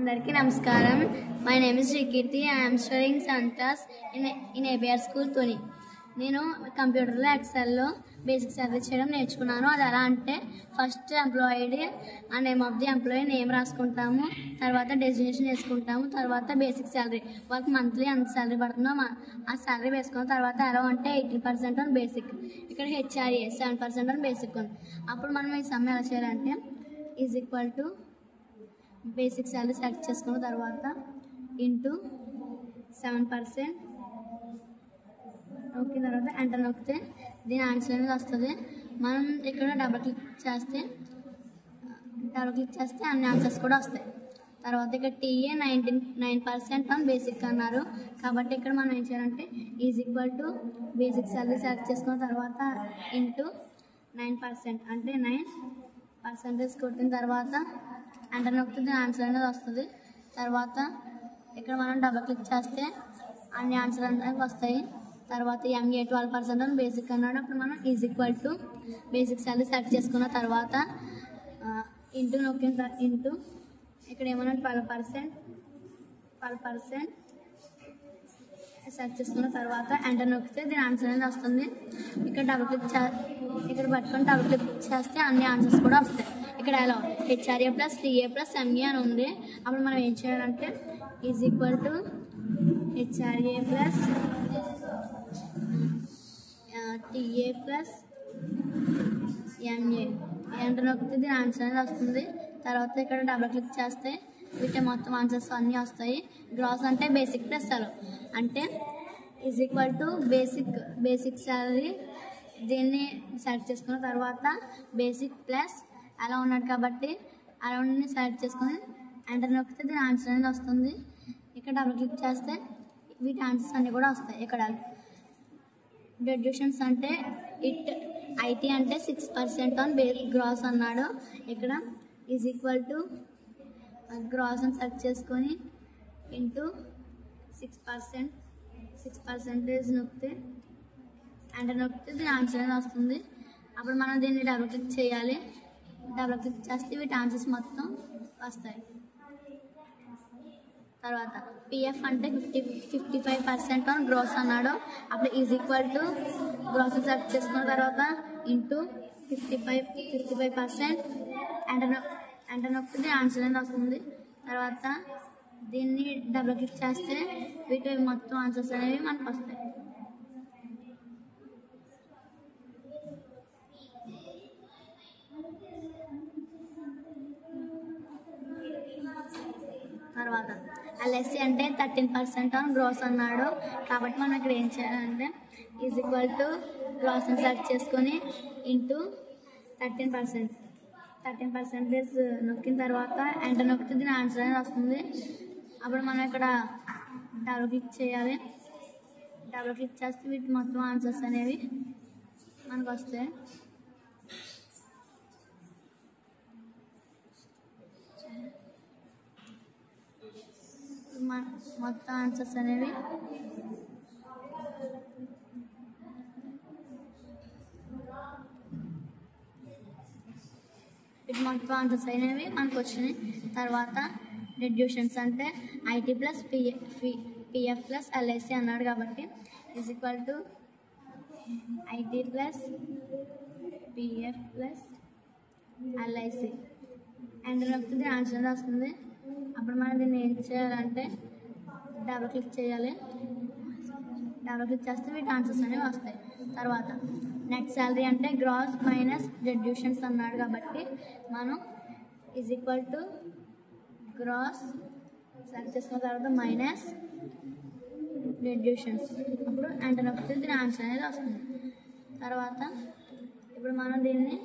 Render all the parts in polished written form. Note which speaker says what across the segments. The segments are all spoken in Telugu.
Speaker 1: అందరికీ నమస్కారం. My name is Srikeerthi. I'm studying 7th class in ABR school తోని. నేను కంప్యూటర్లో ఎక్సెల్లో బేసిక్ సర్వీస్ చేయడం నేర్చుకున్నాను. అది ఎలా అంటే ఫస్ట్ ఎంప్లాయీ ఆ name of the employee name రాసుకుంటాము, తర్వాత డెసిగ్నేషన్ వేసుకుంటాము, తర్వాత బేసిక్ శాలరీ వాళ్ళకి మంత్లీ ఎంత శాలరీ పడుతుందో ఆ శాలరీ వేసుకున్న తర్వాత ఎలా అంటే 18% ఆన్ బేసిక్, ఇక్కడ HRA 7% ఆన్ బేసిక్ ఉంది. అప్పుడు మనం ఈ సమ్ ఎలా చేయాలంటే is equal to basic salary select చేసుకున్న తర్వాత ఇంటూ 7% నొక్కిన తర్వాత ఎంటర్ నొక్కితే దీని ఆన్సర్ అనేది వస్తుంది. మనం ఇక్కడ డబుల్ క్లిక్ చేస్తే అన్ని ఆన్సర్స్ కూడా వస్తాయి. తర్వాత ఇక్కడ TA 9% ఆన్ బేసిక్ అన్నారు కాబట్టి ఇక్కడ మనం ఏం చేయాలంటే is equal to basic salary select చేసుకున్న తర్వాత ఇంటూ 9% అంటే 9% కొట్టిన తర్వాత ఎంటర్ నొక్కితే ఆన్సర్ అనేది వస్తుంది. తర్వాత ఇక్కడ మనం డబుల్ క్లిక్ చేస్తే అన్ని ఆన్సర్ అనేది వస్తాయి. తర్వాత MA 12% అని బేసిక్ అన్నాడు. అప్పుడు మనం is equal to basic salary select చేసుకున్న తర్వాత ఇంటూ నొక్కిన ఇంటూ ఇక్కడ ఏమన్నా 12% సెలెక్ట్ చేసుకున్న తర్వాత ఎంటర్ నొక్కితే దీని ఆన్సర్ అనేది వస్తుంది. ఇక్కడ ఇక్కడ పట్టుకొని డబుల్ క్లిక్ చేస్తే అన్ని ఆన్సర్స్ కూడా వస్తాయి. ఇక్కడ ఎలా HRA + TA + MA అని ఉంది. అప్పుడు మనం ఏం చేయాలంటే is equal to HRA + TA + MA enter నొక్కితే దీని ఆన్సర్ అనేది వస్తుంది. తర్వాత ఇక్కడ డబుల్ క్లిక్ చేస్తే వీటి మొత్తం ఆన్సర్స్ అన్నీ వస్తాయి. గ్రాస్ అంటే బేసిక్ ప్లస్ అలో అంటే is equal to basic salary దీన్ని సెలెక్ట్ చేసుకున్న తర్వాత బేసిక్ ప్లస్ అలా ఉన్నాడు కాబట్టి అరౌండ్ని సెలెక్ట్ చేసుకొని ఎంటర్ నొక్కితే దీని ఆన్సర్ అనేది వస్తుంది. ఇక్కడ డబుల్ క్లిక్ చేస్తే వీటి ఆన్సర్స్ అన్నీ కూడా వస్తాయి. ఇక్కడ డెడ్యూషన్స్ అంటే IT అంటే 6% ఆన్ గ్రాస్ అన్నాడు. ఇక్కడ ఈజ్ ఈక్వల్ టు గ్రాస్ అని సెలెక్ట్ చేసుకొని ఇంటూ 6% నొక్కితే ఎంటర్ నొక్కితే దీని ఆన్సర్ అనేది వస్తుంది. అప్పుడు మనం దీన్ని డబుల్ క్లిక్ చేయాలి. డబుల్ క్లిక్ చేస్తే వీటి ఆన్సర్స్ మొత్తం వస్తాయి. తర్వాత PF అంటే 55% ఆన్ గ్రాస్ అన్నాడు. అప్పుడు is equal to gross select చేసుకున్న తర్వాత ఇంటూ 55% ఎంటర్ నొక్కితే ఆన్సర్ అనేది వస్తుంది. తర్వాత దీన్ని డబుల్ క్లిక్ చేస్తే వీటి మొత్తం ఆన్సర్స్ అనేవి మనకు వస్తాయి. తర్వాత LIC అంటే 13% ఆన్ గ్రాస్ అన్నాడు కాబట్టి మనం ఇక్కడ ఏం చేయాలంటే ఈజ్ ఈక్వల్ టు గ్రాస్ అని సెలెక్ట్ చేసుకొని ఇంటూ 13% నొక్కిన తర్వాత ఎంటర్ నొక్కితే దీని ఆన్సర్ అనేది వస్తుంది. అప్పుడు మనం ఇక్కడ డబుల్ క్లిక్ చేయాలి. డబుల్ క్లిక్ చేస్తే వీటి మొత్తం ఆన్సర్స్ అనేవి మనకు వస్తాయి. మొత్తం ఆన్సర్స్ అనేవి మనకు వచ్చినాయి. తర్వాత డెడ్యూషన్స్ అంటే IT + PF + LIC అన్నాడు కాబట్టి is equal to IT + PF + LIC enter నొక్కితే ఆన్సర్ వస్తుంది. అప్పుడు మనం దీన్ని ఏం చేయాలంటే డబుల్ క్లిక్ చేయాలి. డబుల్ క్లిక్ చేస్తే వీటి ఆన్సర్స్ అనేవి వస్తాయి. తర్వాత నెట్ శాలరీ అంటే గ్రాస్ మైనస్ డెడ్యూషన్స్ అన్నాడు కాబట్టి మనం is equal to gross select చేసుకున్న తర్వాత మైనస్ డెడ్యూషన్స్ అప్పుడు ఎంటర్ నొక్కితే దీని ఆన్సర్ అనేది వస్తుంది. తర్వాత ఇప్పుడు మనం దీన్ని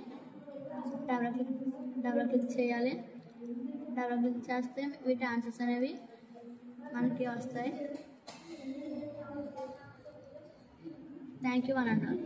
Speaker 1: డబుల్ క్లిక్ చేయాలి. డబుల్ క్లిక్ చేస్తే వీటి ఆన్సర్స్ అనేవి మనకి వస్తాయి. థ్యాంక్ యూ అని అంటారు.